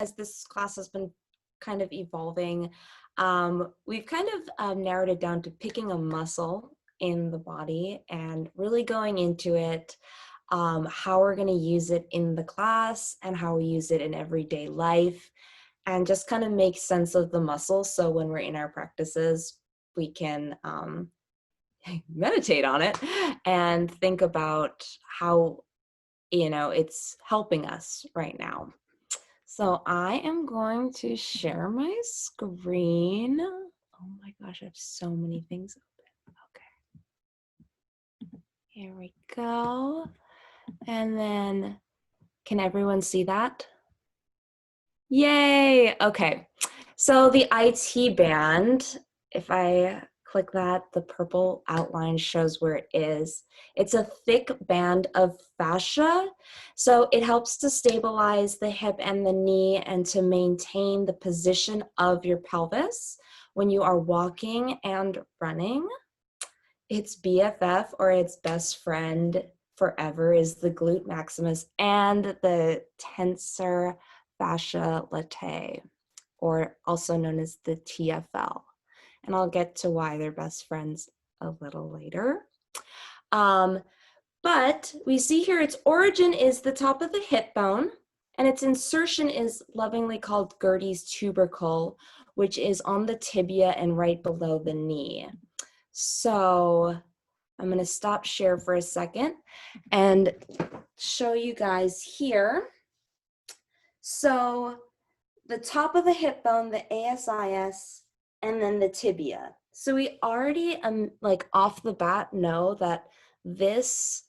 as this class has been kind of evolving, we've kind of narrowed it down to picking a muscle in the body and really going into it, how we're going to use it in the class and how we use it in everyday life, and just kind of make sense of the muscle. So when we're in our practices, we can meditate on it and think about how, it's helping us right now. So I am going to share my screen. Oh my gosh, I have so many things open. Okay. Here we go. And then, can everyone see that? Yay! Okay. So the IT band, if I click that, the purple outline shows where it is. It's a thick band of fascia. So it helps to stabilize the hip and the knee and to maintain the position of your pelvis when you are walking and running. Its BFF, or its best friend forever, is the glute maximus and the tensor fascia latae, or also known as the TFL. And I'll get to why they're best friends a little later. But we see here its origin is the top of the hip bone, and its insertion is lovingly called Gertie's tubercle, which is on the tibia and right below the knee. So I'm going to stop share for a second and show you guys here. So the top of the hip bone, the ASIS, and then the tibia. So we already like off the bat know that this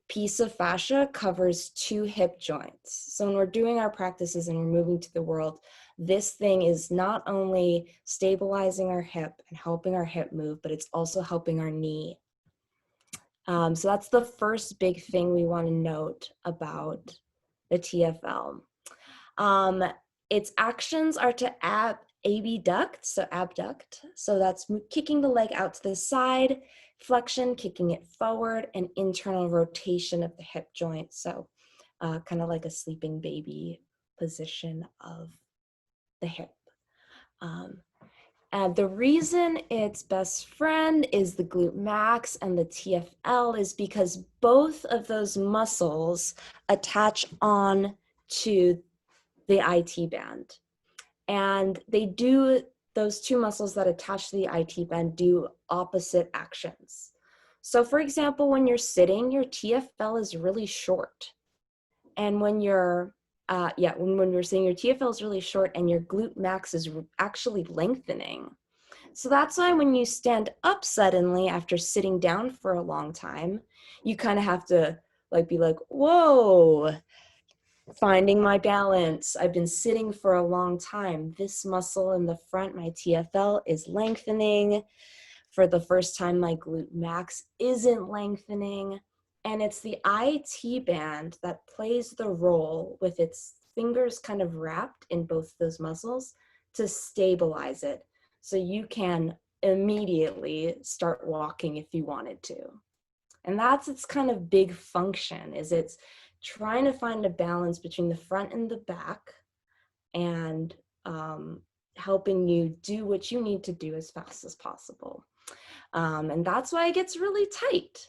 piece of fascia covers 2 hip joints. So when we're doing our practices and we're moving to the world, this thing is not only stabilizing our hip and helping our hip move, but it's also helping our knee. So that's the first big thing we want to note about the TFL. Its actions are to abduct, so abduct. So that's kicking the leg out to the side, flexion, kicking it forward, and internal rotation of the hip joint. So kind of like a sleeping baby position of the hip. And the reason its best friend is the glute max and the TFL is because both of those muscles attach on to the IT band. And they do, those 2 muscles that attach to the IT band do opposite actions. So for example, when you're sitting, your TFL is really short. And when you're, when you're sitting, your TFL is really short and your glute max is actually lengthening. So that's why when you stand up suddenly after sitting down for a long time, you kind of have to be like, whoa, finding my balance. I've been sitting for a long time. This muscle in the front, my TFL, is lengthening. For the first time, my glute max isn't lengthening. And it's the IT band that plays the role with its fingers kind of wrapped in both those muscles to stabilize it. So you can immediately start walking if you wanted to. And that's its kind of big function, is it's trying to find a balance between the front and the back and helping you do what you need to do as fast as possible. And that's why it gets really tight.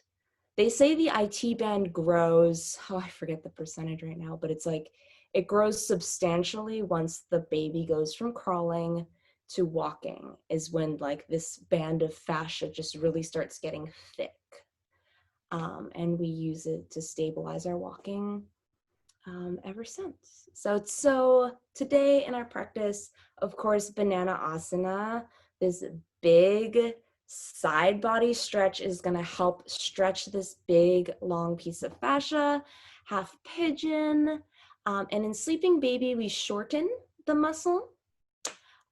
They say the IT band grows, I forget the percentage right now, but it's like it grows substantially once the baby goes from crawling to walking, is when like this band of fascia just really starts getting thick. And we use it to stabilize our walking ever since. So today in our practice, of course, banana asana, this big side body stretch is going to help stretch this big long piece of fascia. Half pigeon, and in sleeping baby, we shorten the muscle.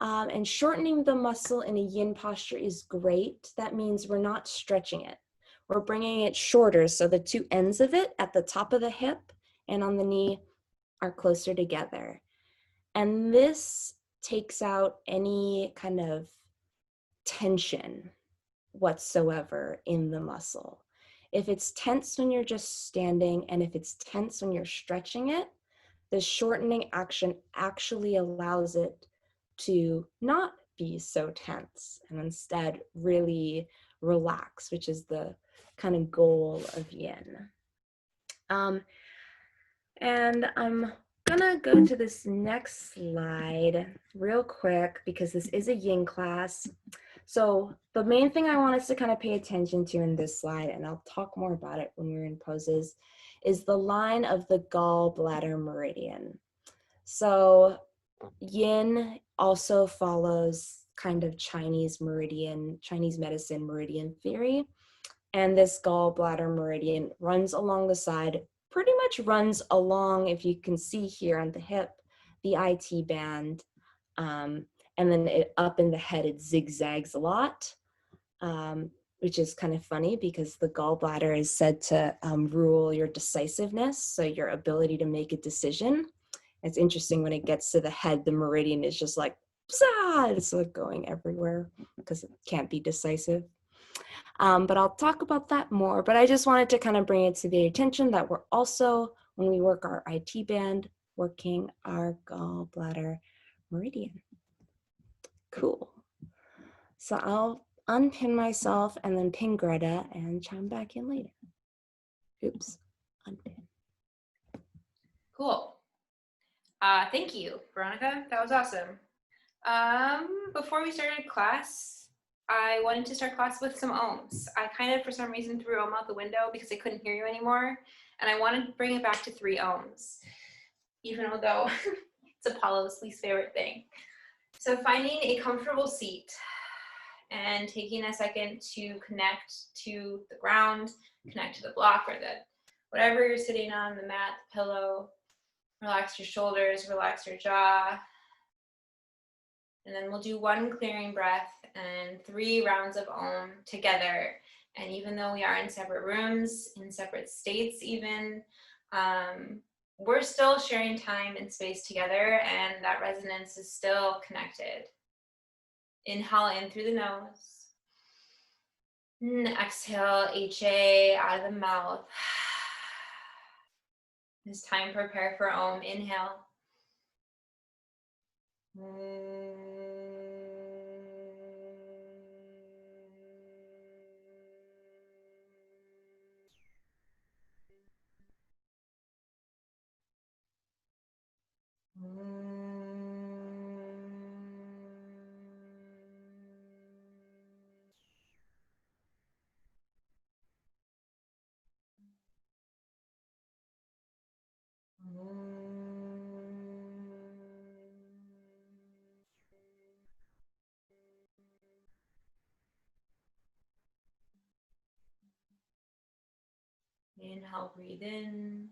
And shortening the muscle in a yin posture is great. That means we're not stretching it. We're bringing it shorter, so the 2 ends of it at the top of the hip and on the knee are closer together. And this takes out any kind of tension whatsoever in the muscle. If it's tense when you're just standing, and if it's tense when you're stretching it, the shortening action actually allows it to not be so tense and instead really relax, which is the kind of goal of yin. And I'm gonna go to this next slide real quick because this is a yin class. So the main thing I want us to kind of pay attention to in this slide, and I'll talk more about it when we're in poses, is the line of the gallbladder meridian. So yin also follows kind of Chinese medicine meridian theory. And this gallbladder meridian runs along the side, pretty much runs along, if you can see here on the hip, the IT band. And then up in the head, it zigzags a lot, which is kind of funny because the gallbladder is said to rule your decisiveness, so your ability to make a decision. It's interesting when it gets to the head, the meridian is just like, it's like going everywhere because it can't be decisive. But I'll talk about that more. But I just wanted to kind of bring it to the attention that we're also, when we work our IT band, working our gallbladder meridian. Cool. So I'll unpin myself and then pin Greta and chime back in later. Oops, unpin. Cool. Thank you, Veronica. That was awesome. Before we started class, I wanted to start class with some ohms. I kind of, for some reason, threw ohm out the window because I couldn't hear you anymore. And I wanted to bring it back to 3 ohms, even though it's Apollo's least favorite thing. So finding a comfortable seat and taking a second to connect to the ground, connect to the block or the whatever you're sitting on, the mat, the pillow. Relax your shoulders, relax your jaw. And then we'll do 1 clearing breath and 3 rounds of Om together. And even though we are in separate rooms, in separate states even, we're still sharing time and space together, and that resonance is still connected. Inhale in through the nose. And exhale, HA out of the mouth. It's time to prepare for Om. Inhale. Inhale, breathe in.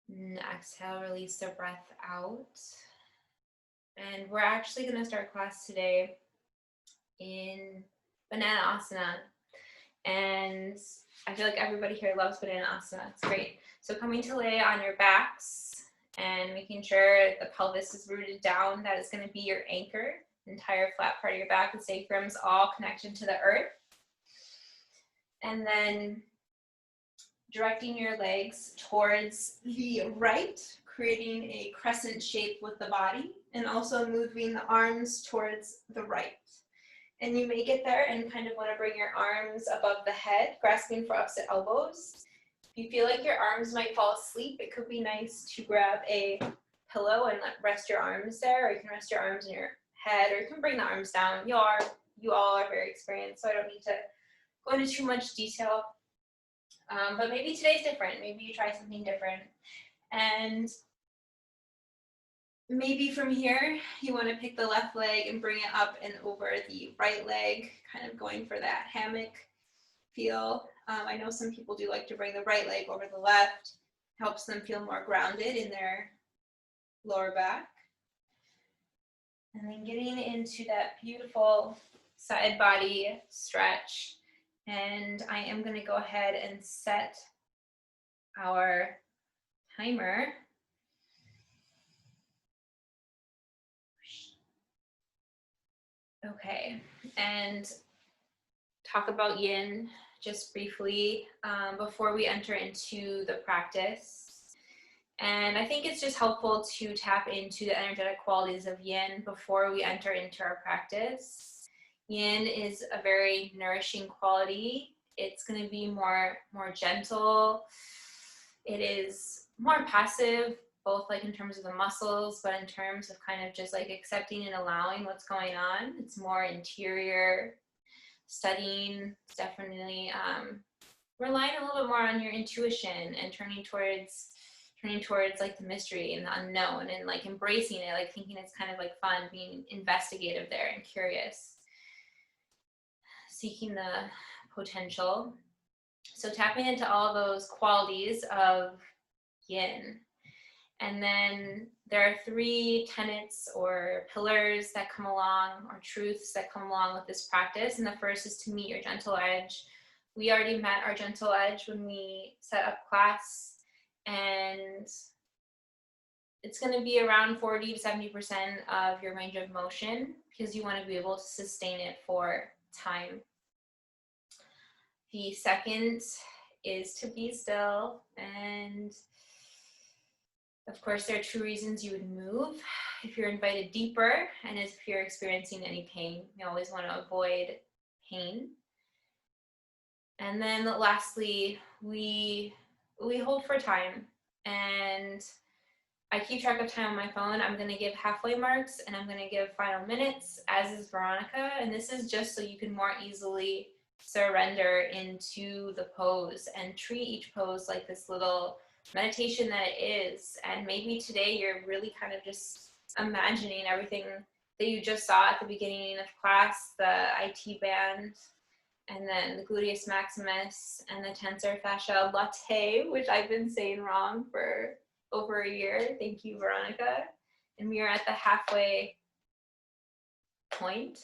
And exhale, release the breath out. And we're actually going to start class today in Banana Asana. And I feel like everybody here loves Banana Asana. It's great. So coming to lay on your backs and making sure the pelvis is rooted down. That is going to be your anchor. The entire flat part of your back, the sacrum's all connected to the earth. And then directing your legs towards the right, creating a crescent shape with the body, and also moving the arms towards the right. And you may get there and kind of want to bring your arms above the head, grasping for opposite elbows. If you feel like your arms might fall asleep, it could be nice to grab a pillow and rest your arms there, or you can rest your arms on your head, or you can bring the arms down. You all are very experienced, so I don't need to go into too much detail. But maybe today's different. Maybe you try something different. And maybe from here, you want to pick the left leg and bring it up and over the right leg, kind of going for that hammock feel. I know some people do like to bring the right leg over the left. Helps them feel more grounded in their lower back. And then getting into that beautiful side body stretch. And I am going to go ahead and set our timer. Okay, and talk about yin just briefly before we enter into the practice. And I think it's just helpful to tap into the energetic qualities of yin before we enter into our practice. Yin is a very nourishing quality. It's going to be more gentle. It is more passive, both like in terms of the muscles, but in terms of kind of just like accepting and allowing what's going on. It's more interior. Studying, it's definitely relying a little bit more on your intuition and turning towards like the mystery and the unknown, and like embracing it, like thinking it's kind of like fun, being investigative there and curious, seeking the potential. So tapping into all those qualities of yin. And then there are 3 tenets or pillars that come along, or truths that come along with this practice. And the first is to meet your gentle edge. We already met our gentle edge when we set up class, and it's going to be around 40 to 70% of your range of motion, because you want to be able to sustain it for time. The second is to be still, and of course, there are 2 reasons you would move. If you're invited deeper, and if you're experiencing any pain. You always want to avoid pain. And then lastly, we hold for time. And I keep track of time on my phone. I'm going to give halfway marks, and I'm going to give final minutes, as is Veronica. And this is just so you can more easily surrender into the pose and treat each pose like this little meditation that it is. And maybe today you're really kind of just imagining everything that you just saw at the beginning of class, the IT band, and then the gluteus maximus, and the tensor fasciae latae, which I've been saying wrong for over a year. Thank you, Veronica. And we are at the halfway point.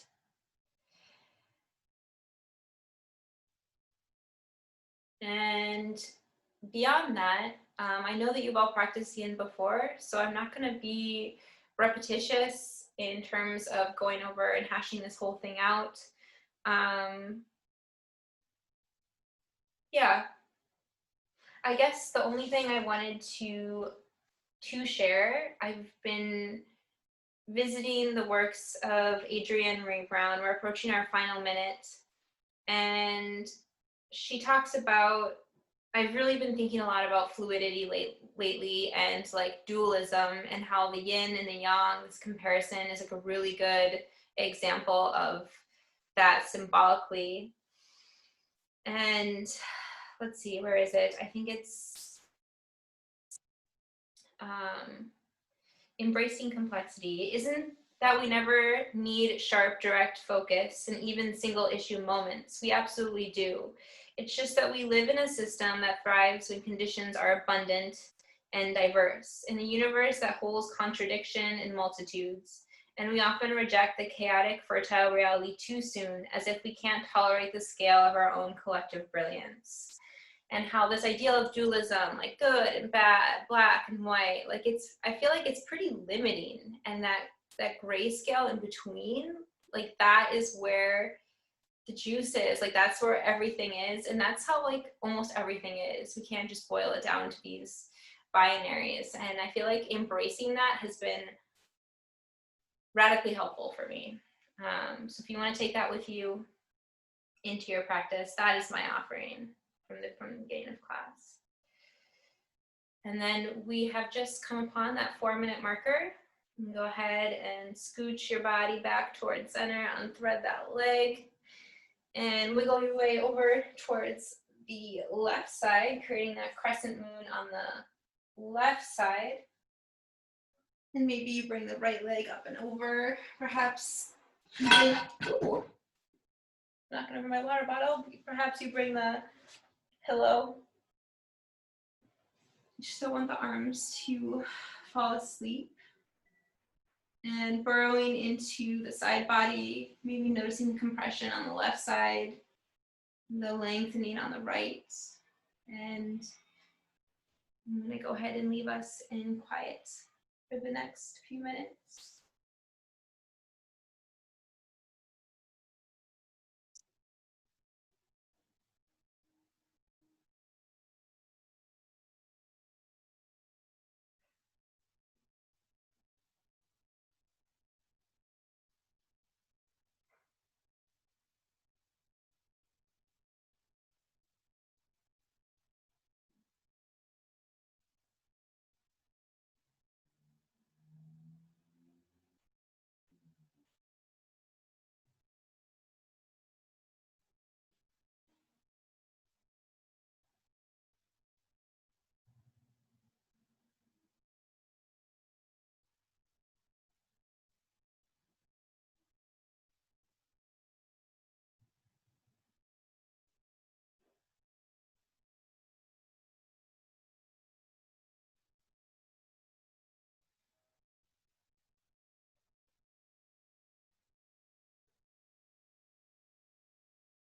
And beyond that, I know that you've all practiced yin before, so I'm not going to be repetitious in terms of going over and hashing this whole thing out. Yeah, I guess the only thing I wanted to share, I've been visiting the works of Adrienne Maree Brown. We're approaching our final minute, and she talks about, I've really been thinking a lot about fluidity lately, and like dualism, and how the yin and the yang, this comparison is like a really good example of that symbolically. And let's see, where is it? I think it's embracing complexity. Isn't that we never need sharp, direct focus and even single issue moments? We absolutely do. It's just that we live in a system that thrives when conditions are abundant and diverse, in a universe that holds contradiction in multitudes. And we often reject the chaotic, fertile reality too soon, as if we can't tolerate the scale of our own collective brilliance. And how this ideal of dualism, like good and bad, black and white, like I feel like it's pretty limiting, and that gray scale in between, like that is where the juice is, like that's where everything is. And that's how like almost everything is. We can't just boil it down to these binaries. And I feel like embracing that has been radically helpful for me. So if you want to take that with you into your practice, that is my offering from the beginning of class. And then we have just come upon that 4-minute marker. You can go ahead and scooch your body back towards center, unthread that leg, and wiggle your way over towards the left side, creating that crescent moon on the left side. And maybe you bring the right leg up and over, perhaps. Ooh, not gonna bring my water bottle. Perhaps you bring the pillow. You just don't want the arms to fall asleep. And burrowing into the side body, maybe noticing the compression on the left side, the lengthening on the right. And I'm gonna go ahead and leave us in quiet for the next few minutes.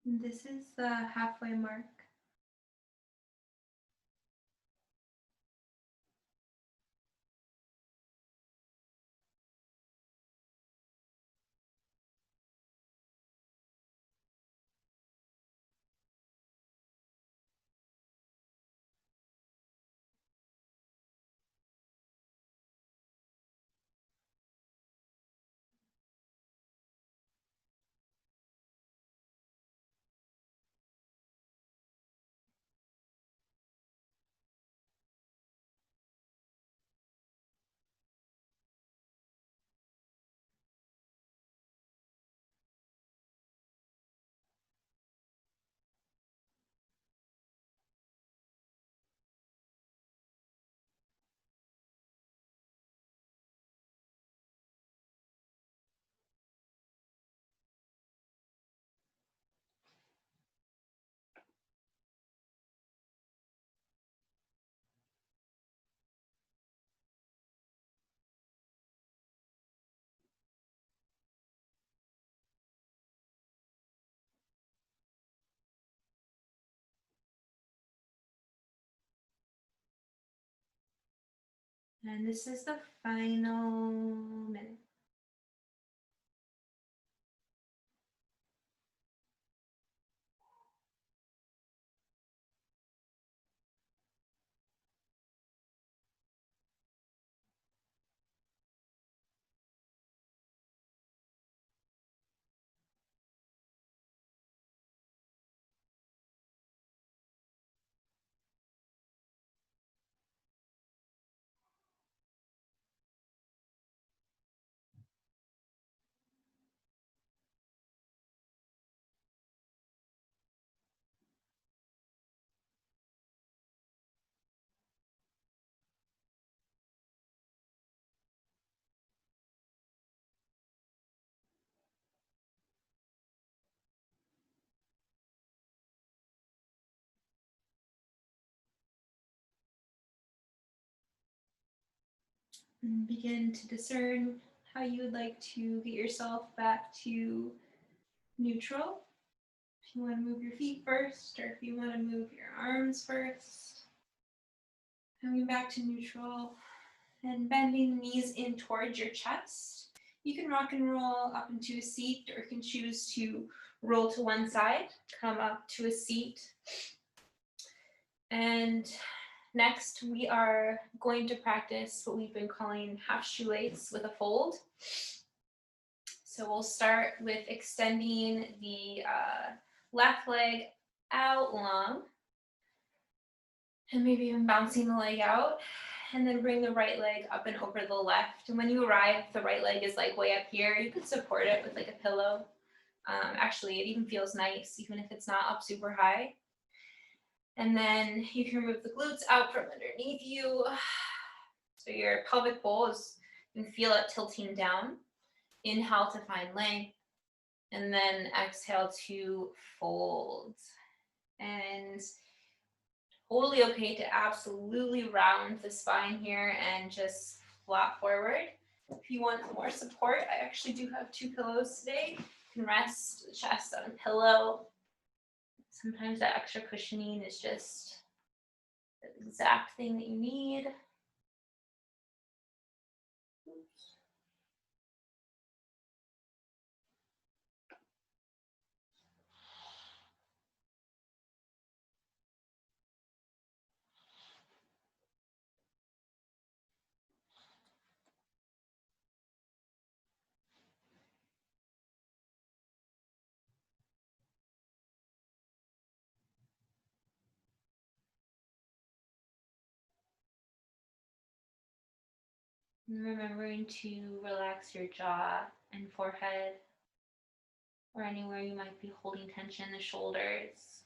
And this is the halfway mark. And this is the final minute. And begin to discern how you would like to get yourself back to neutral. If you want to move your feet first, or if you want to move your arms first. Coming back to neutral and bending the knees in towards your chest. You can rock and roll up into a seat, or you can choose to roll to one side, come up to a seat. And next, we are going to practice what we've been calling half shoelace with a fold. So we'll start with extending the left leg out long, and maybe even bouncing the leg out, and then bring the right leg up and over the left. And when you arrive, the right leg is like way up here. You could support it with like a pillow. Actually, it even feels nice, even if it's not up super high. And then you can move the glutes out from underneath you. So your pelvic bowl is, you can feel it tilting down. Inhale to find length, and then exhale to fold. And totally okay to absolutely round the spine here and just flat forward. If you want more support, I actually do have 2 pillows today. You can rest the chest on a pillow. Sometimes that extra cushioning is just the exact thing that you need. And remembering to relax your jaw and forehead, or anywhere you might be holding tension, the shoulders.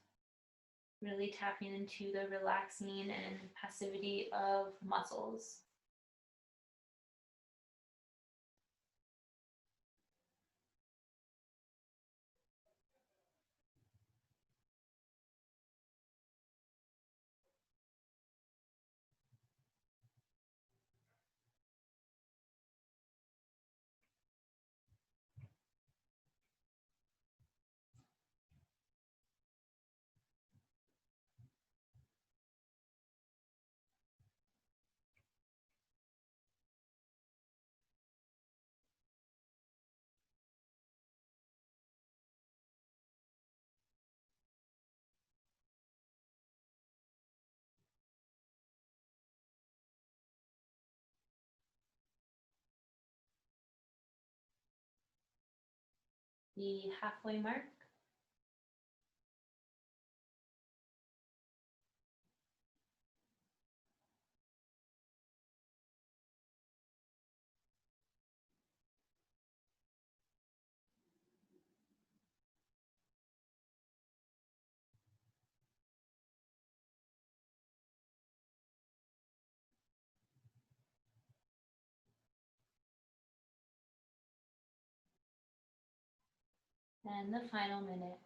Really tapping into the relaxing and passivity of muscles. the halfway mark. And the final minute.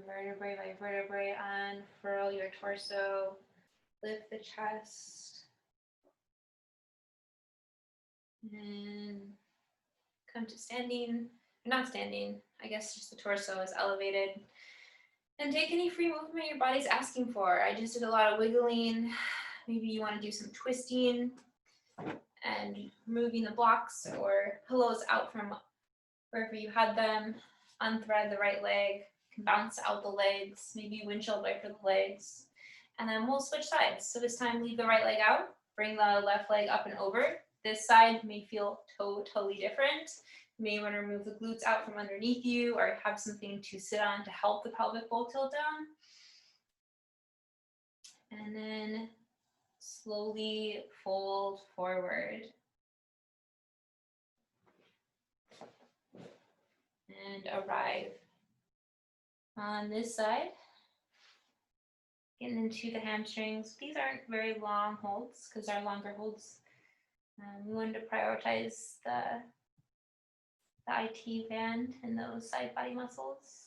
Vertebrae by vertebrae, unfurl your torso, lift the chest, and come to standing, not standing, I guess just the torso is elevated. And take any free movement your body's asking for. I just did a lot of wiggling. Maybe you want to do some twisting and moving the blocks or pillows out from wherever you had them. Unthread the right leg, bounce out the legs, maybe windshield wiper the legs. And then we'll switch sides. So this time leave the right leg out, bring the left leg up and over. This side may feel totally different. You may want to remove the glutes out from underneath you or have something to sit on to help the pelvic bowl tilt down. And then slowly fold forward. And arrive on this side. Getting into the hamstrings. These aren't very long holds because our longer holds, we wanted to prioritize the IT band and those side body muscles.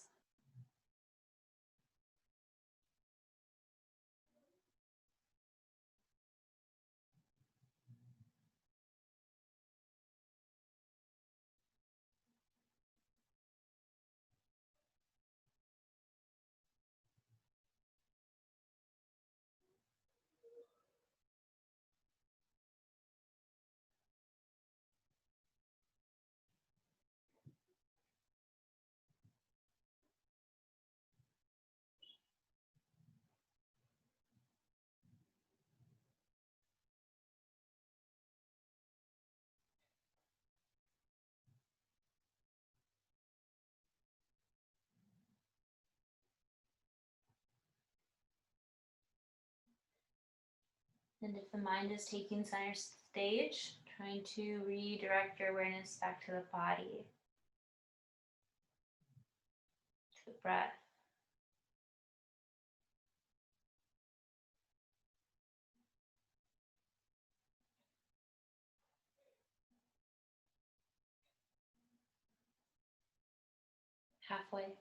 And if the mind is taking center stage, trying to redirect your awareness back to the body, to the breath. Halfway.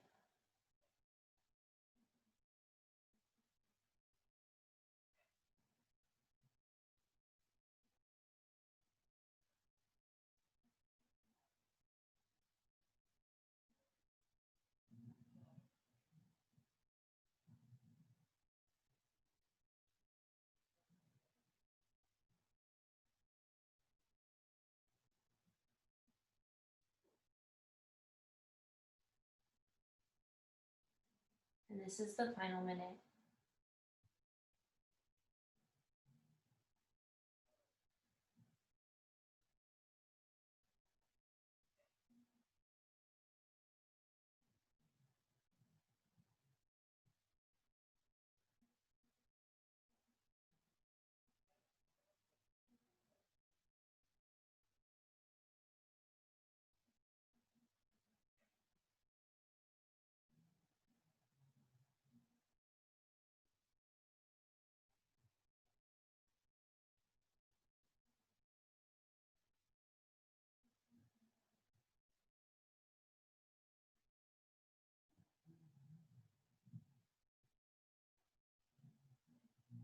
And this is the final minute.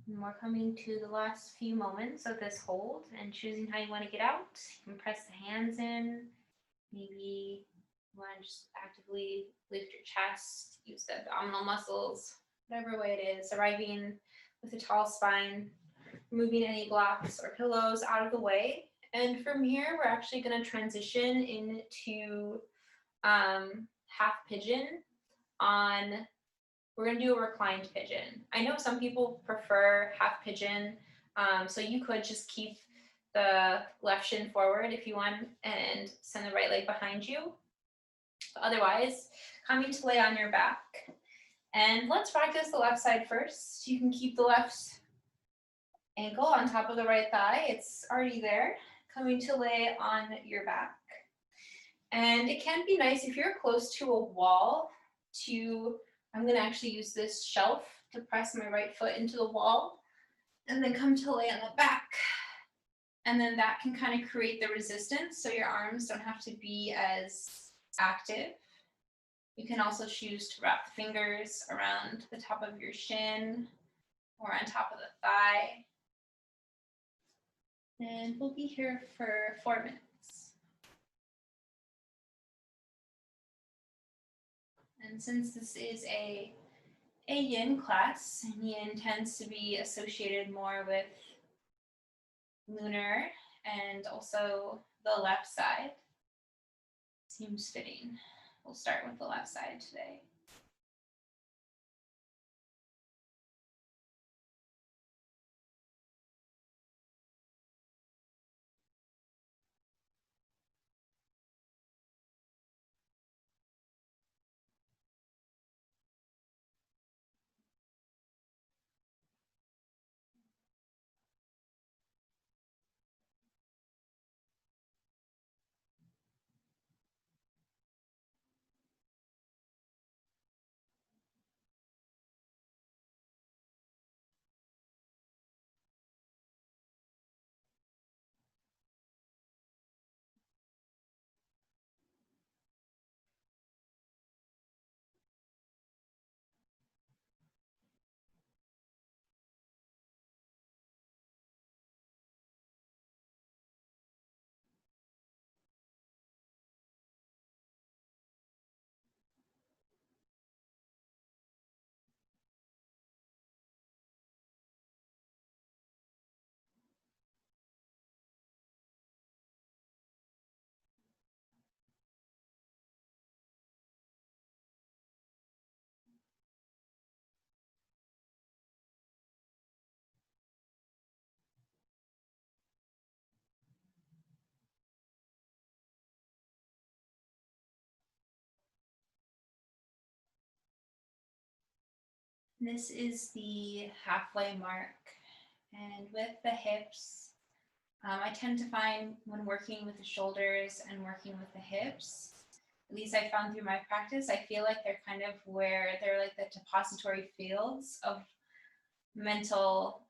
And we're coming to the last few moments of this hold and choosing how you want to get out. You can press the hands in. Maybe you want to just actively lift your chest, use the abdominal muscles, whatever way it is, arriving with a tall spine, moving any blocks or pillows out of the way. And from here, we're actually going to transition into half pigeon on, we're going to do a reclined pigeon. I know some people prefer half pigeon, so you could just keep the left shin forward if you want and send the right leg behind you. But otherwise, coming to lay on your back. And let's practice the left side first. You can keep the left ankle on top of the right thigh. It's already there. Coming to lay on your back. And it can be nice if you're close to a wall to, I'm going to actually use this shelf to press my right foot into the wall and then come to lay on the back. And then that can kind of create the resistance so your arms don't have to be as active. You can also choose to wrap the fingers around the top of your shin or on top of the thigh. And we'll be here for 4 minutes. And since this is a yin class, and yin tends to be associated more with lunar and also the left side, seems fitting. We'll start with the left side today. This is the halfway mark. And with the hips, I tend to find when working with the shoulders and working with the hips, at least I found through my practice, I feel like they're kind of where they're like the depository fields of mental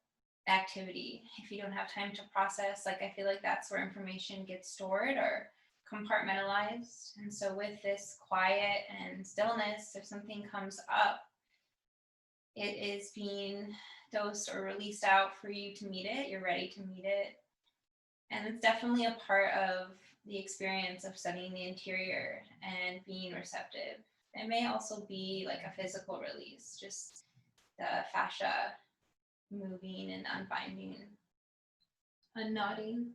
activity. If you don't have time to process, like I feel like that's where information gets stored or compartmentalized. And so with this quiet and stillness, if something comes up, it is being dosed or released out for you to meet it. You're ready to meet it. And it's definitely a part of the experience of studying the interior and being receptive. It may also be like a physical release, just the fascia moving and unbinding, unknotting,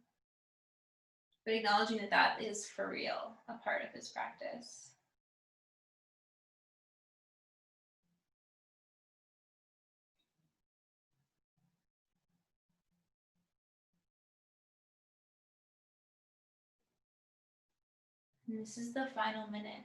but acknowledging that that is for real, a part of this practice. And this is the final minute.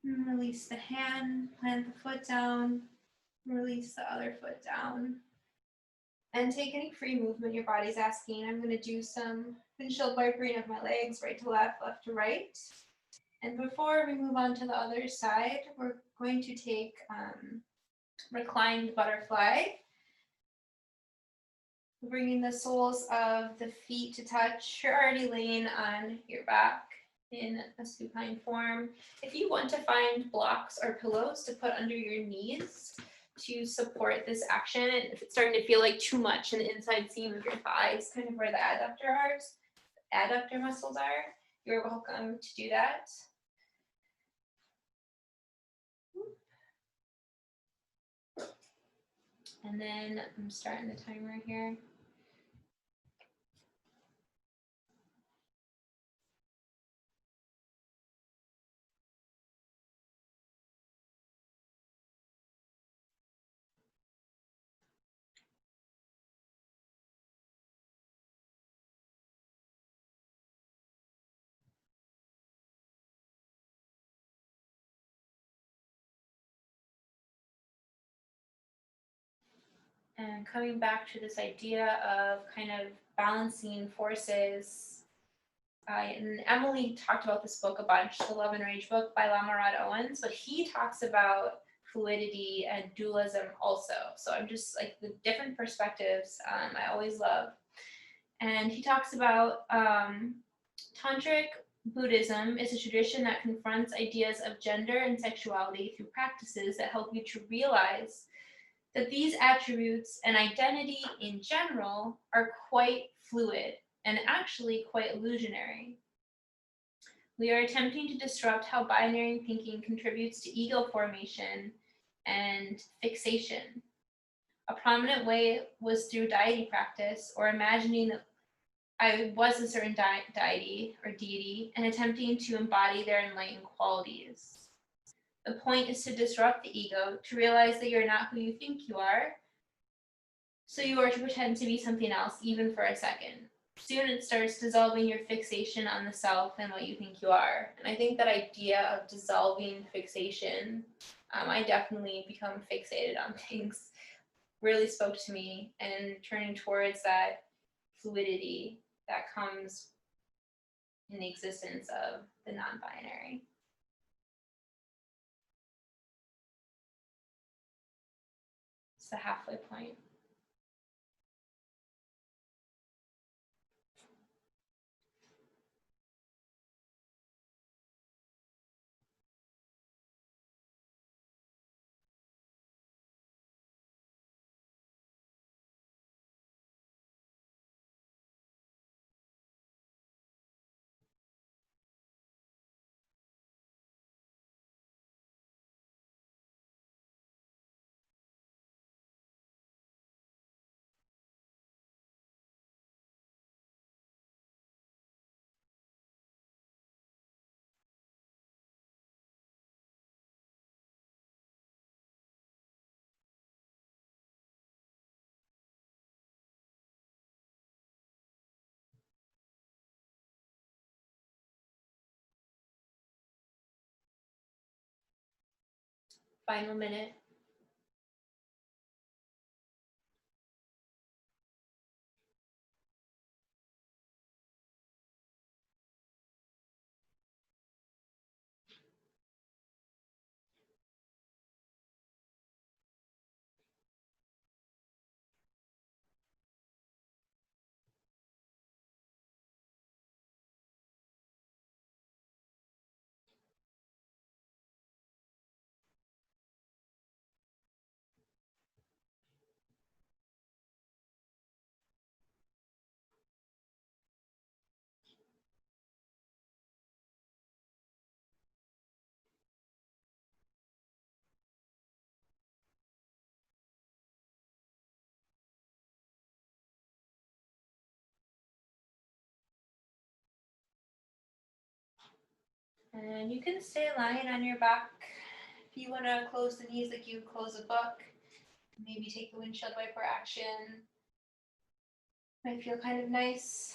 And release the hand, plant the foot down, release the other foot down. And take any free movement your body's asking. I'm going to do some windshield wipering of my legs, right to left, left to right. And before we move on to the other side, we're going to take reclined butterfly, bringing the soles of the feet to touch. You're already laying on your back in a supine form. If you want to find blocks or pillows to put under your knees to support this action, if it's starting to feel like too much in the inside seam of your thighs, kind of where the adductor muscles are, you're welcome to do that. And then I'm starting the timer here. And coming back to this idea of kind of balancing forces, and Emily talked about this book a bunch, the Love and Rage book by Lamarad Owens, but he talks about fluidity and dualism also. So I'm just like the different perspectives I always love. And he talks about tantric Buddhism is a tradition that confronts ideas of gender and sexuality through practices that help you to realize that these attributes and identity in general are quite fluid and actually quite illusionary. We are attempting to disrupt how binary thinking contributes to ego formation and fixation. A prominent way was through deity practice, or imagining that I was a certain deity or deity and attempting to embody their enlightened qualities. The point is to disrupt the ego, to realize that you're not who you think you are, so you are to pretend to be something else, even for a second. Soon it starts dissolving your fixation on the self and what you think you are. And I think that idea of dissolving fixation, I definitely become fixated on things, really spoke to me, and turning towards that fluidity that comes in the existence of the non-binary. It's the halfway point. Final minute. And you can stay lying on your back. If you want to close the knees like you would close a book, maybe take the windshield wiper action. Might feel kind of nice.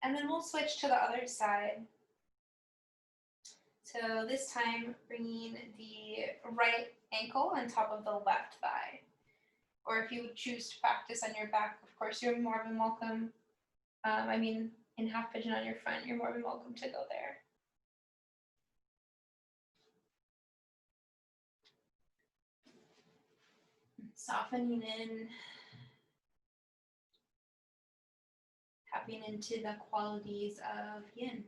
And then we'll switch to the other side. So this time, bringing the right ankle on top of the left thigh. Or if you would choose to practice on your back, of course, you're more than welcome. In half pigeon on your front, you're more than welcome to go there. Softening in, tapping into the qualities of yin.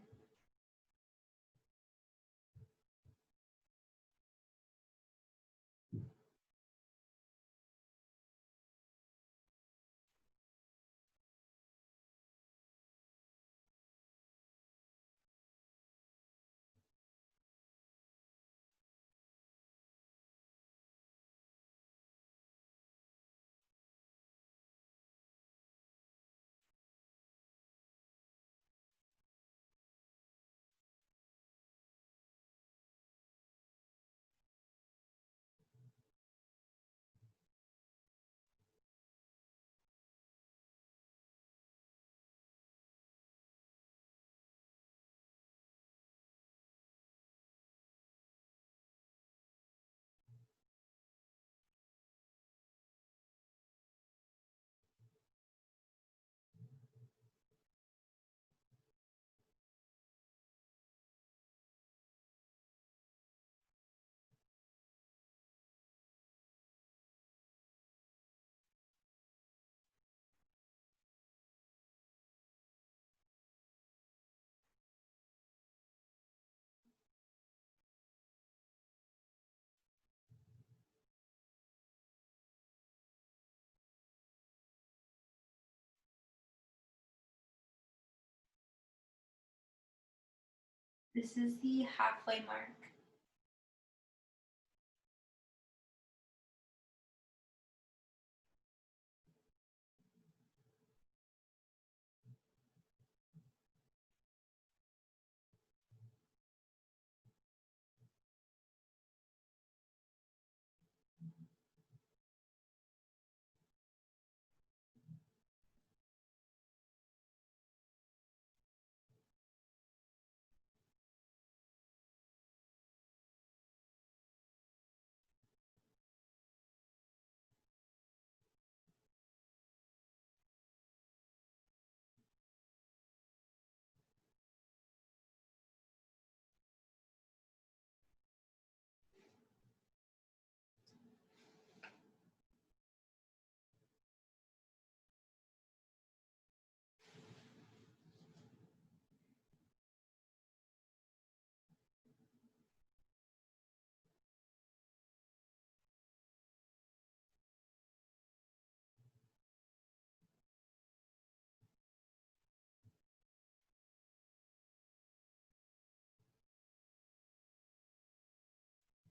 This is the halfway mark.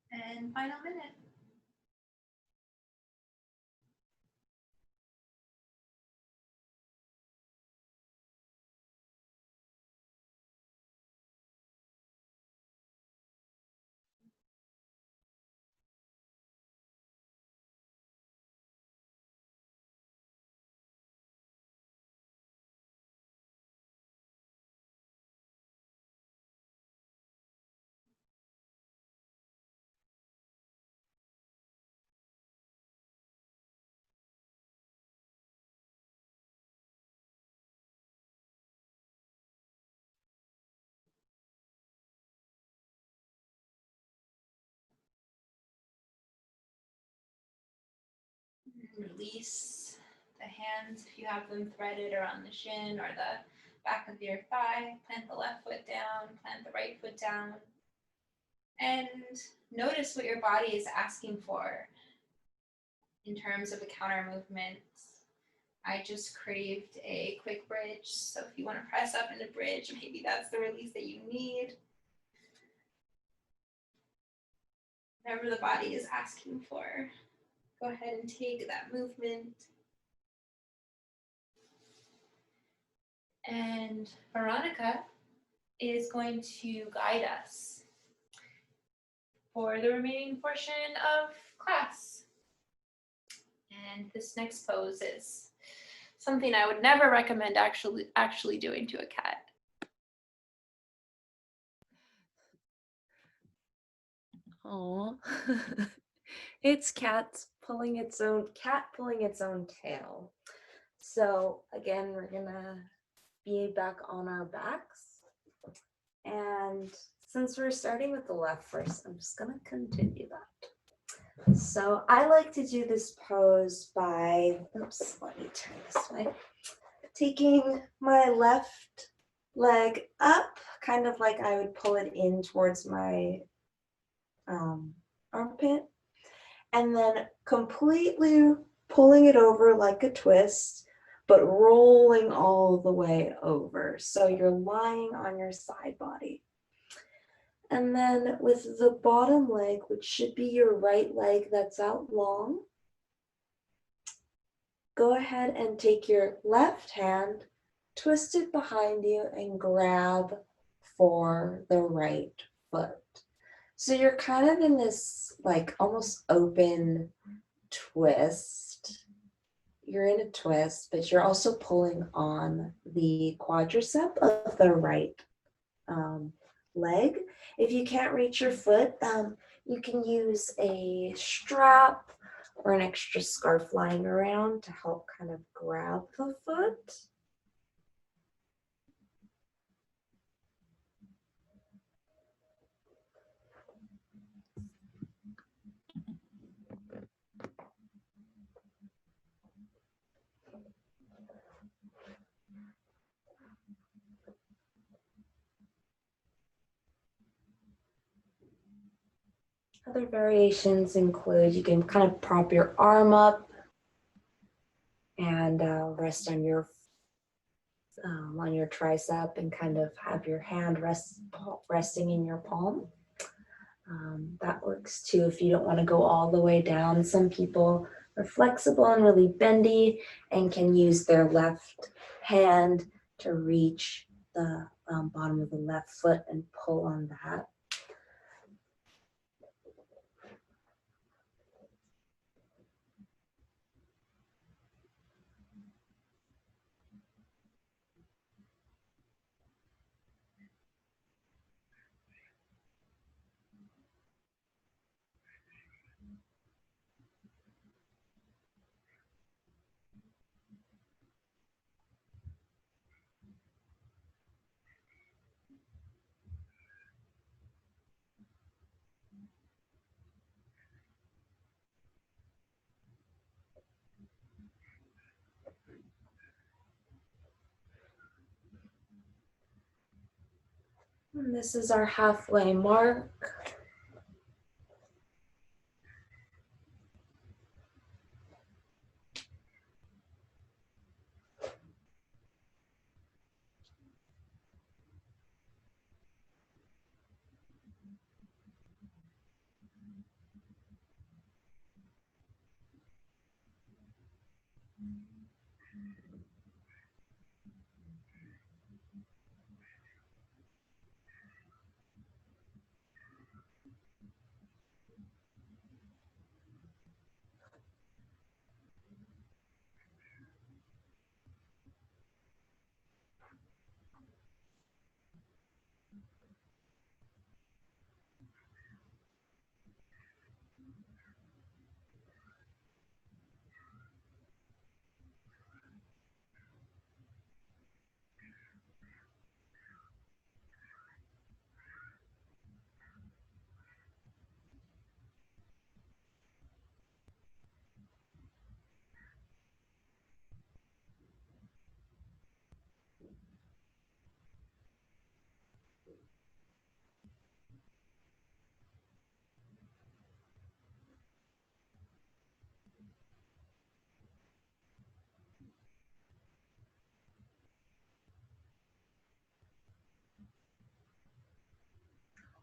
And final minute. Release the hands if you have them threaded around the shin or the back of your thigh. Plant the left foot down, plant the right foot down. And notice what your body is asking for in terms of a counter movement. I just craved a quick bridge, so if you want to press up into bridge, maybe that's the release that you need. Whatever the body is asking for, go ahead and take that movement. And Veronica is going to guide us for the remaining portion of class. And this next pose is something I would never recommend actually doing to a cat. Oh, it's cat pulling its own tail. So again, we're gonna be back on our backs. And since we're starting with the left first, I'm just gonna continue that. So I like to do this pose by, oops, let me turn this way. Taking my left leg up, kind of like I would pull it in towards my armpit, and then completely pulling it over like a twist, but rolling all the way over. So you're lying on your side body. And then with the bottom leg, which should be your right leg that's out long, go ahead and take your left hand, twist it behind you, and grab for the right foot. So you're kind of in this like almost open twist. You're in a twist, but you're also pulling on the quadricep of the right leg. If you can't reach your foot, you can use a strap or an extra scarf lying around to help kind of grab the foot. Other variations include you can kind of prop your arm up and rest on your tricep and kind of have your hand resting in your palm. That works too if you don't want to go all the way down. Some people are flexible and really bendy and can use their left hand to reach the bottom of the left foot and pull on that. And this is our halfway mark.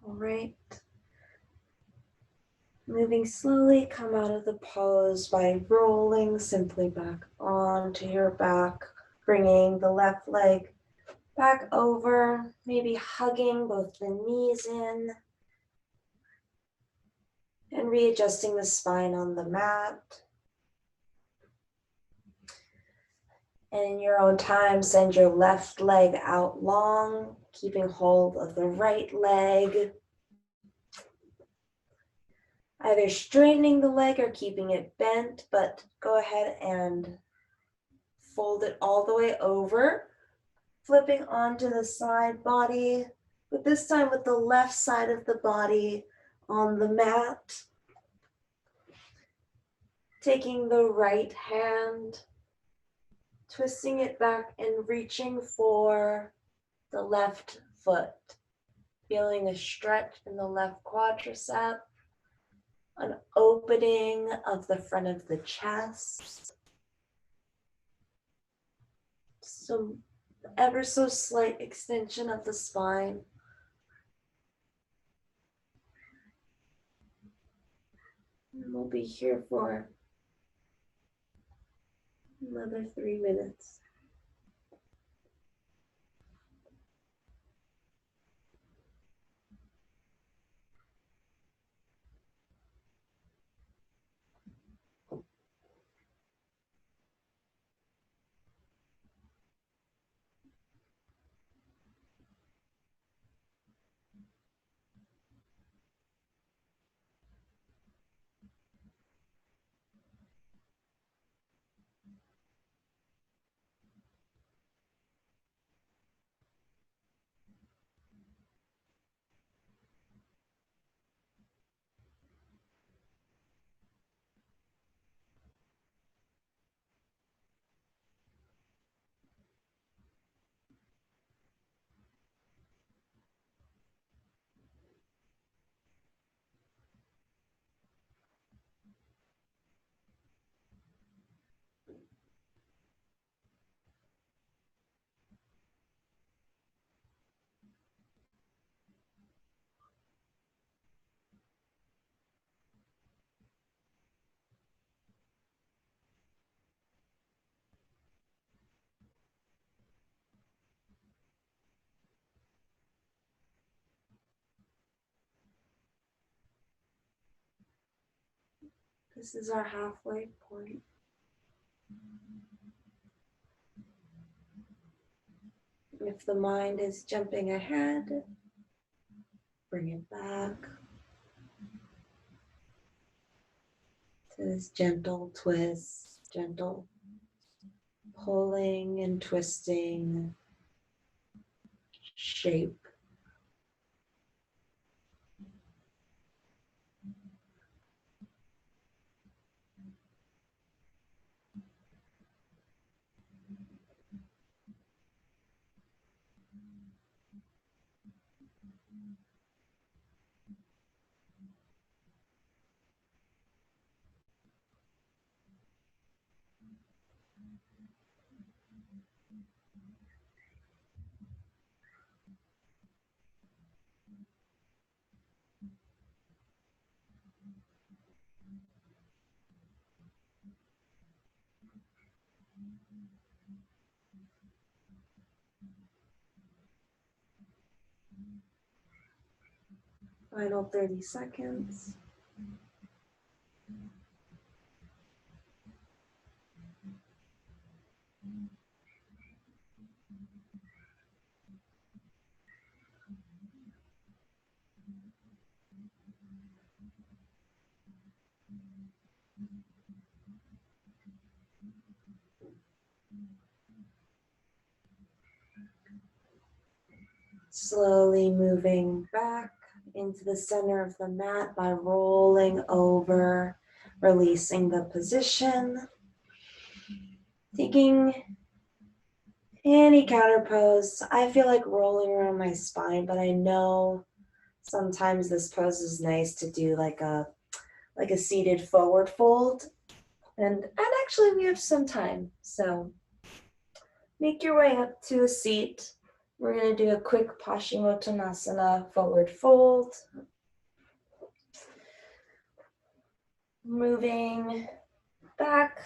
All right. Moving slowly, come out of the pose by rolling simply back onto your back, bringing the left leg back over, maybe hugging both the knees in, and readjusting the spine on the mat. And in your own time, send your left leg out long, keeping hold of the right leg. either straightening the leg or keeping it bent, but go ahead and fold it all the way over, flipping onto the side body, but this time with the left side of the body on the mat. Taking the right hand, twisting it back and reaching for the left foot. Feeling a stretch in the left quadricep, an opening of the front of the chest. Some ever so slight extension of the spine. And we'll be here for another 3 minutes. This is our halfway point. If the mind is jumping ahead, bring it back to this gentle twist, gentle pulling and twisting shape. Final 30 seconds. Slowly moving back into the center of the mat by rolling over, releasing the position. Taking any counter pose. I feel like rolling around my spine, but I know sometimes this pose is nice to do like a seated forward fold. And actually we have some time, so make your way up to a seat. We're going to do a quick Paschimottanasana forward fold. Moving back,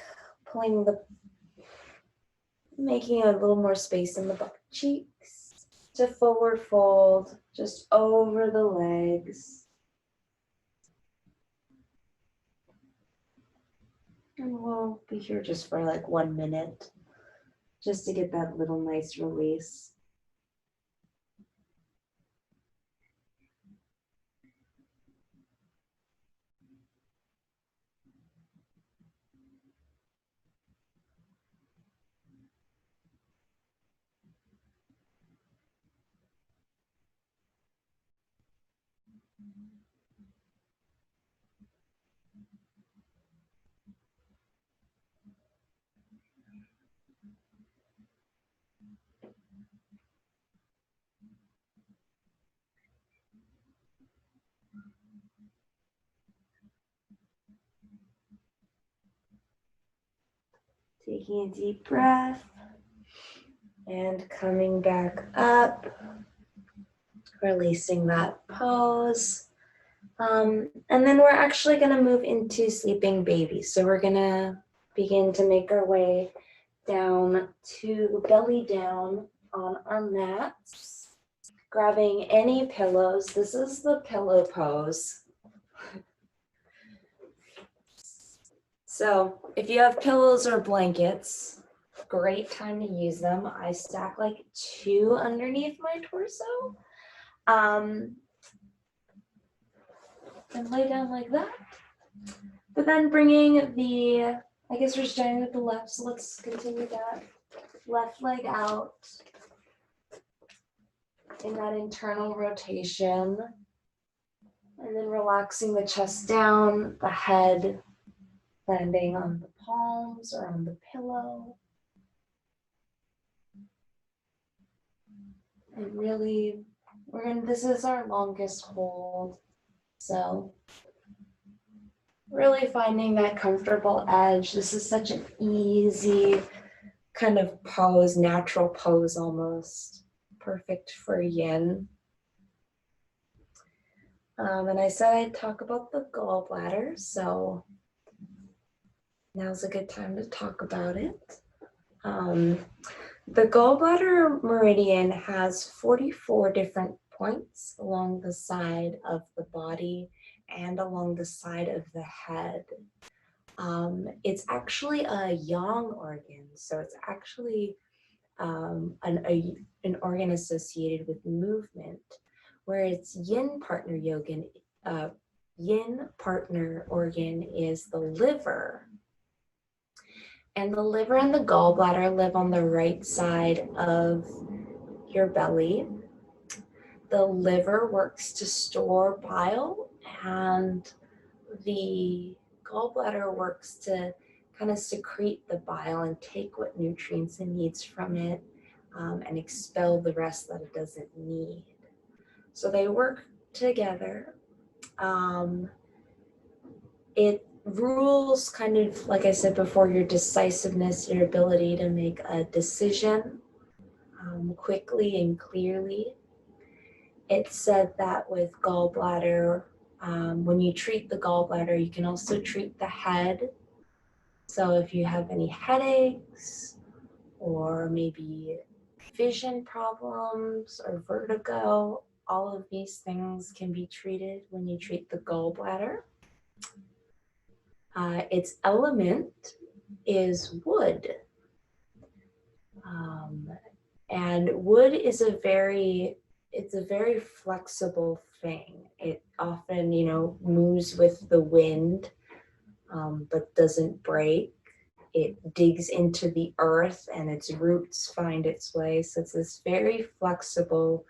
making a little more space in the butt cheeks to forward fold, just over the legs. And we'll be here just for like 1 minute, just to get that little nice release. Taking a deep breath and coming back up, releasing that pose. And then we're actually going to move into sleeping baby. So we're going to begin to make our way down to belly down on our mats, grabbing any pillows. This is the pillow pose. So if you have pillows or blankets, great time to use them. I stack like 2 underneath my torso. And lay down like that. But then bringing the, I guess we're starting with the left, so let's continue that. Left leg out in that internal rotation. And then relaxing the chest down, the head landing on the palms or on the pillow. And really, this is our longest hold. So really finding that comfortable edge. This is such an easy kind of pose, natural pose almost. Perfect for yin. And I said I'd talk about the gallbladder, so now's a good time to talk about it. The gallbladder meridian has 44 different points along the side of the body and along the side of the head. It's actually a yang organ, so it's actually an organ associated with movement, where its yin partner organ is the liver. And the liver and the gallbladder live on the right side of your belly. The liver works to store bile, and the gallbladder works to kind of secrete the bile and take what nutrients it needs from it, and expel the rest that it doesn't need. So they work together. It rules, kind of like I said before, your decisiveness, your ability to make a decision quickly and clearly. It's said that with gallbladder, when you treat the gallbladder, you can also treat the head. So if you have any headaches or maybe vision problems or vertigo, all of these things can be treated when you treat the gallbladder. Its element is wood. And wood is it's a very flexible thing. It often, moves with the wind, but doesn't break. It digs into the earth and its roots find its way. So it's this very flexible,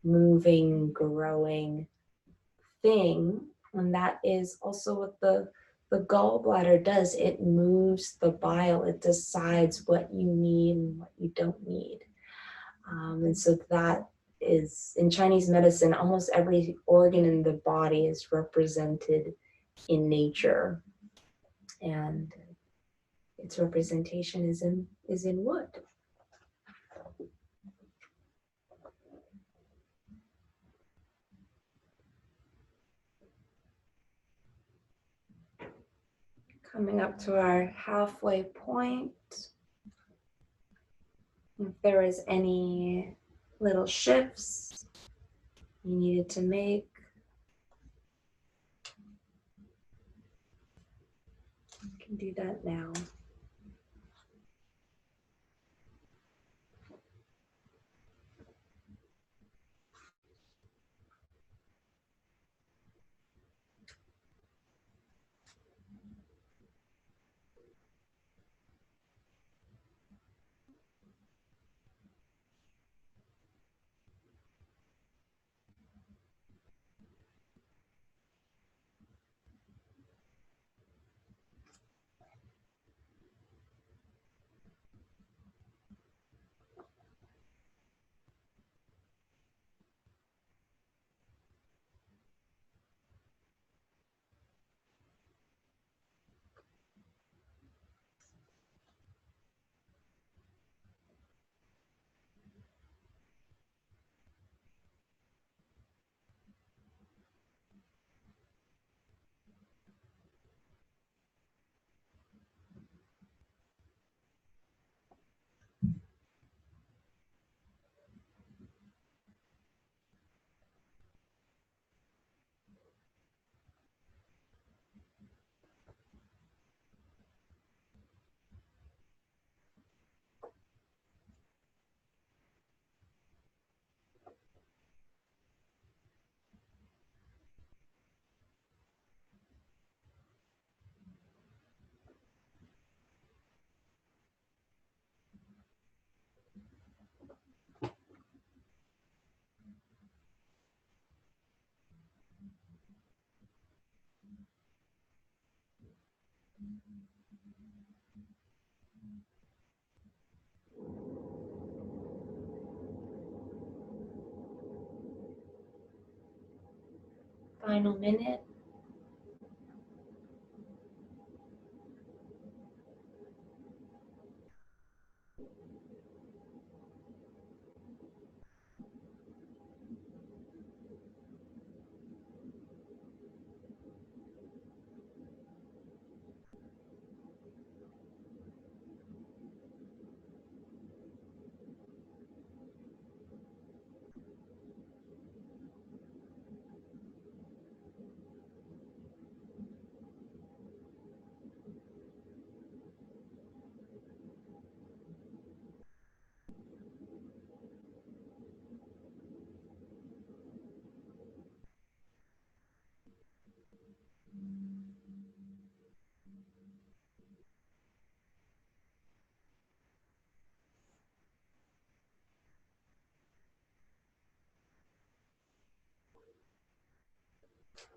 moving, growing thing. And that is also what the gallbladder does. It moves the bile. It decides what you need and what you don't need. And so that is, in Chinese medicine, almost every organ in the body is represented in nature. And its representation is in wood. Coming up to our halfway point. If there was any little shifts you needed to make, you can do that now. Final minute.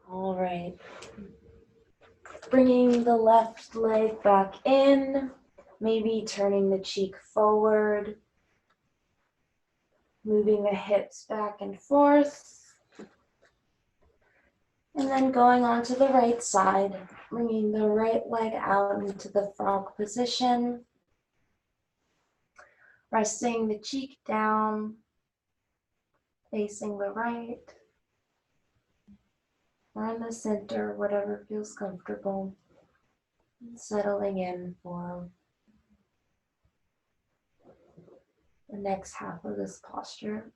All right. Bringing the left leg back in, maybe turning the cheek forward, moving the hips back and forth, and then going on to the right side, bringing the right leg out into the frog position, resting the cheek down, facing the right, or in the center, whatever feels comfortable, and settling in for the next half of this posture.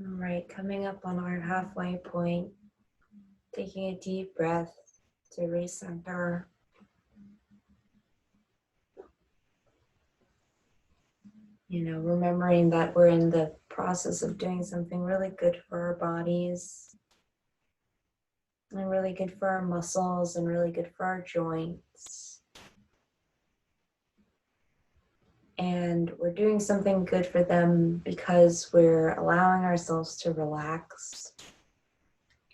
All right, coming up on our halfway point, taking a deep breath to recenter. Remembering that we're in the process of doing something really good for our bodies and really good for our muscles and really good for our joints. And we're doing something good for them because we're allowing ourselves to relax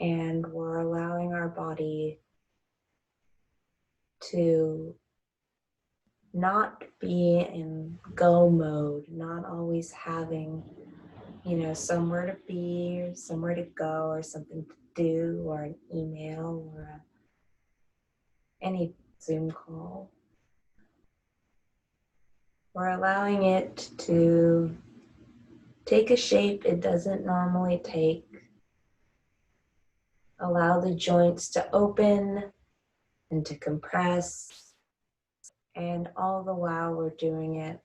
and we're allowing our body to not be in go mode, not always having, somewhere to be or somewhere to go or something to do or an email or any Zoom call. We're allowing it to take a shape it doesn't normally take. Allow the joints to open and to compress. And all the while we're doing it,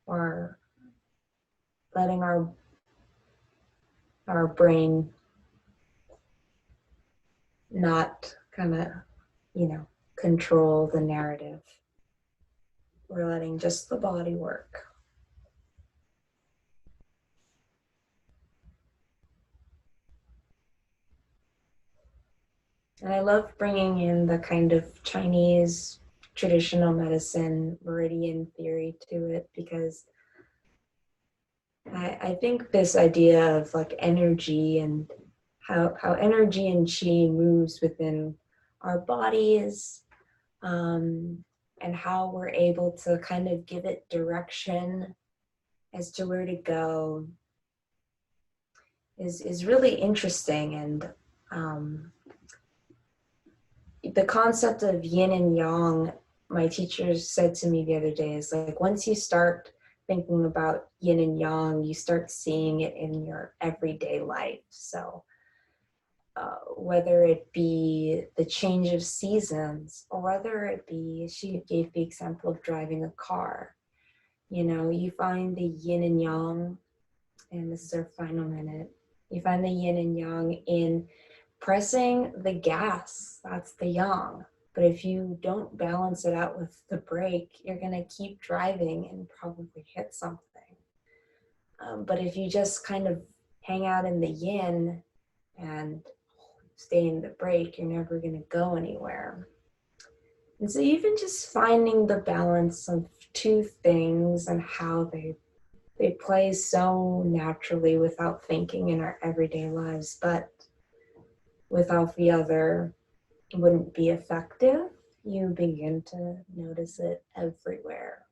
we're letting our brain not kind of, control the narrative. We're letting just the body work. And I love bringing in the kind of Chinese traditional medicine meridian theory to it, because I think this idea of like energy and how energy and chi moves within our bodies, and how we're able to kind of give it direction as to where to go is really interesting. And the concept of yin and yang, my teacher said to me the other day, is like, once you start thinking about yin and yang, you start seeing it in your everyday life. So whether it be the change of seasons, or whether it be, she gave the example of driving a car, you find the yin and yang, and this is our final minute, you find the yin and yang in pressing the gas, that's the yang. But if you don't balance it out with the brake, you're going to keep driving and probably hit something. But if you just kind of hang out in the yin and stay in the brake, you're never going to go anywhere. And so even just finding the balance of two things and how they play so naturally without thinking in our everyday lives, but without the other wouldn't be effective, you begin to notice it everywhere.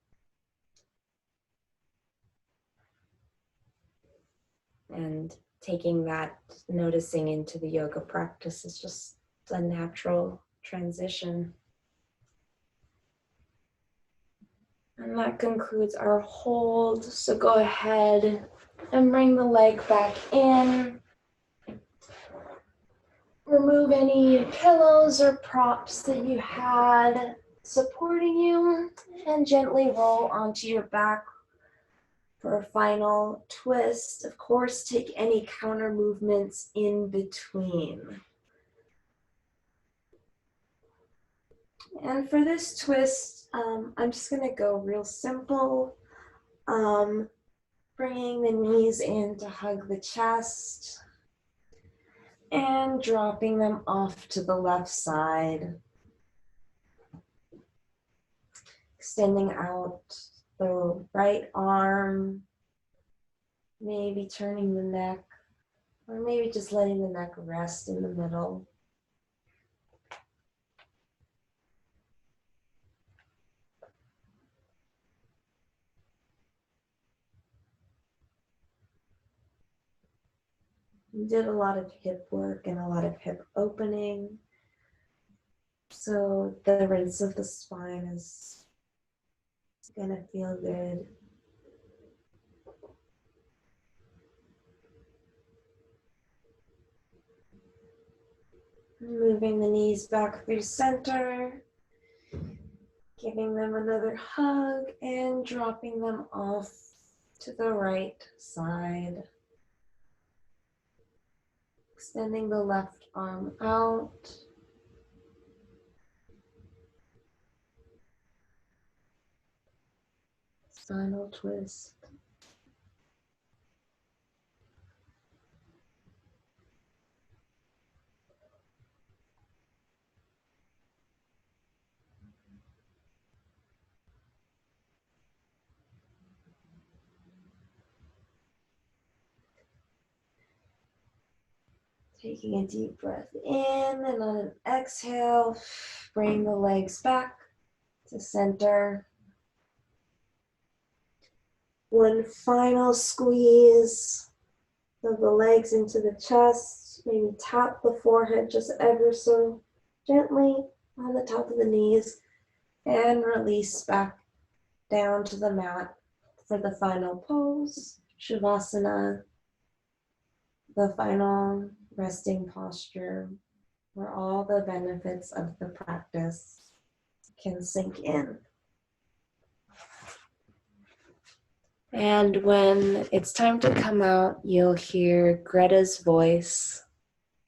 And taking that noticing into the yoga practice is just a natural transition. And that concludes our hold. So go ahead and bring the leg back in. Remove any pillows or props that you had supporting you, and gently roll onto your back for a final twist. Of course, take any counter movements in between. And for this twist, I'm just going to go real simple, bringing the knees in to hug the chest and dropping them off to the left side. Extending out the right arm, maybe turning the neck, or maybe just letting the neck rest in the middle. We did a lot of hip work and a lot of hip opening. So the rinse of the spine is gonna feel good. Moving the knees back through center, giving them another hug and dropping them off to the right side. Extending the left arm out. Final twist. Taking a deep breath in, and on an exhale, bring the legs back to center. One final squeeze of the legs into the chest. Maybe tap the forehead just ever so gently on the top of the knees, and release back down to the mat for the final pose, Shavasana, the final resting posture where all the benefits of the practice can sink in. And when it's time to come out, you'll hear Greta's voice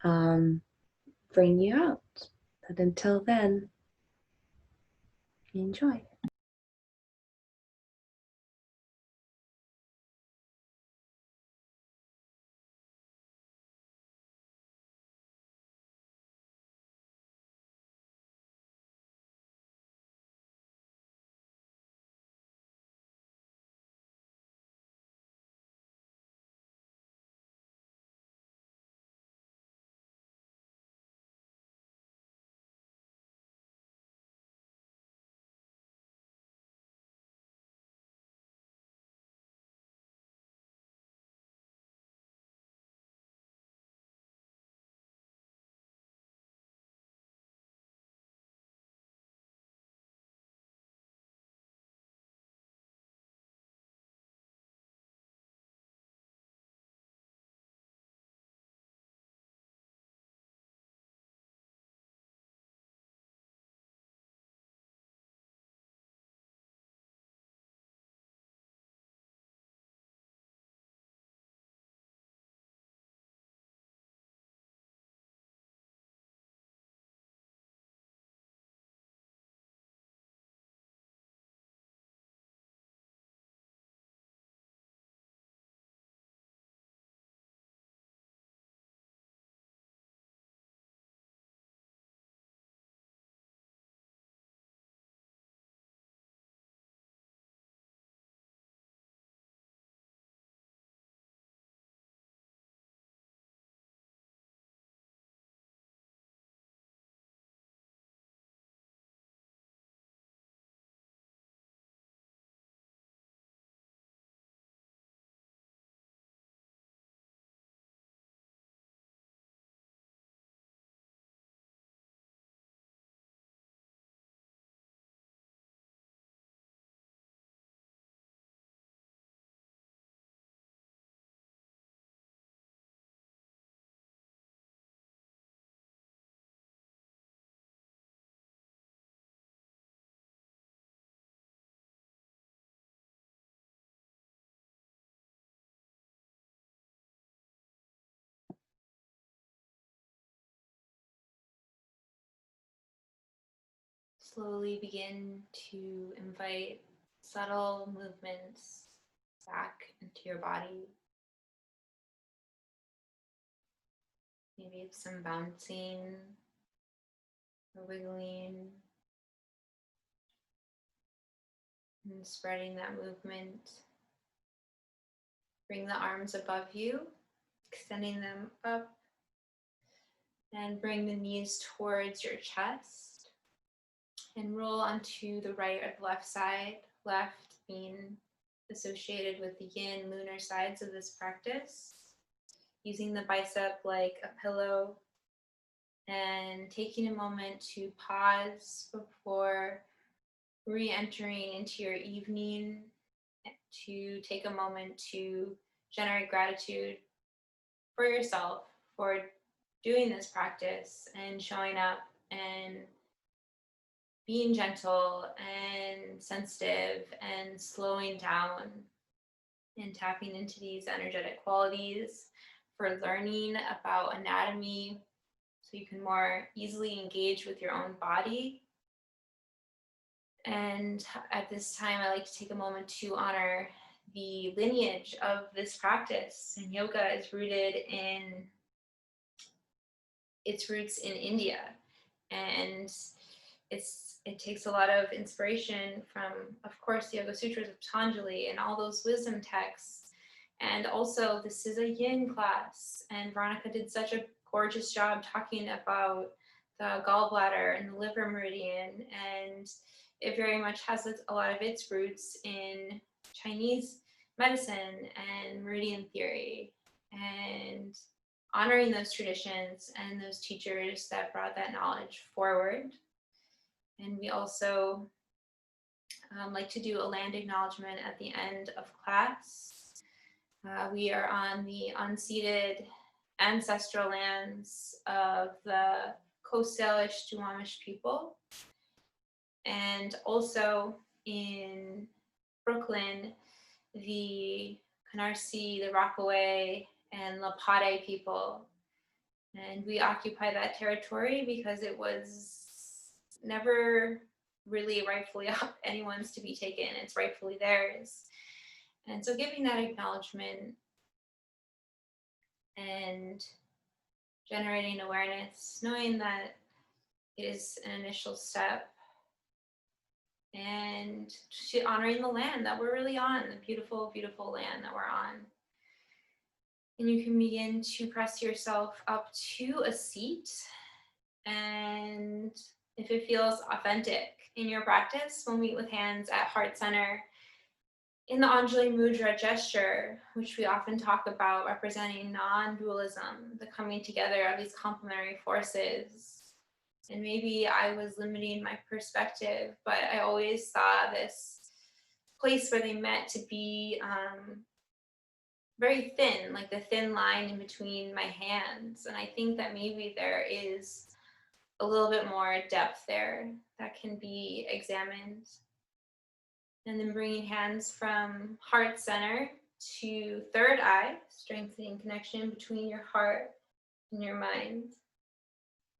bring you out. But until then, enjoy. Slowly begin to invite subtle movements back into your body. Maybe some bouncing or wiggling, and spreading that movement. Bring the arms above you, extending them up, and bring the knees towards your chest and roll onto the right or the left side, left being associated with the yin lunar sides of this practice, using the bicep like a pillow, and taking a moment to pause before re-entering into your evening, to take a moment to generate gratitude for yourself for doing this practice and showing up and being gentle and sensitive and slowing down and tapping into these energetic qualities for learning about anatomy so you can more easily engage with your own body. And at this time, I like to take a moment to honor the lineage of this practice. And yoga is rooted in its roots in India. And it takes a lot of inspiration from, of course, the Yoga Sutras of Patanjali and all those wisdom texts. And also, this is a yin class. And Veronica did such a gorgeous job talking about the gallbladder and the liver meridian. And it very much has a lot of its roots in Chinese medicine and meridian theory, and honoring those traditions and those teachers that brought that knowledge forward. And we also like to do a land acknowledgement at the end of class. We are on the unceded ancestral lands of the Coast Salish Duwamish people. And also in Brooklyn, the Canarsie, the Rockaway, and Latae people. And we occupy that territory because it was never really rightfully anyone's to be taken. It's rightfully theirs. And so giving that acknowledgement and generating awareness, knowing that it is an initial step, and honoring the land that we're really on, the beautiful, beautiful land that we're on. And you can begin to press yourself up to a seat. And if it feels authentic in your practice, we'll meet with hands at heart center in the Anjali Mudra gesture, which we often talk about representing non-dualism, the coming together of these complementary forces. And maybe I was limiting my perspective, but I always saw this place where they met to be very thin, like the thin line in between my hands. And I think that maybe there is a little bit more depth there that can be examined. And then bringing hands from heart center to third eye, strengthening connection between your heart and your mind.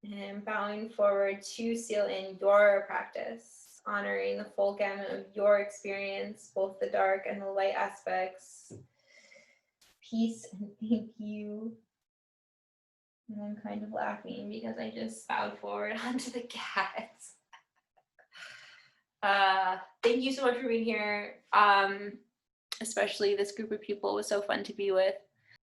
And bowing forward to seal in your practice, honoring the full gamut of your experience, both the dark and the light aspects. Peace and thank you. And I'm kind of laughing because I just bowed forward onto the cats. Thank you so much for being here. Especially this group of people was so fun to be with.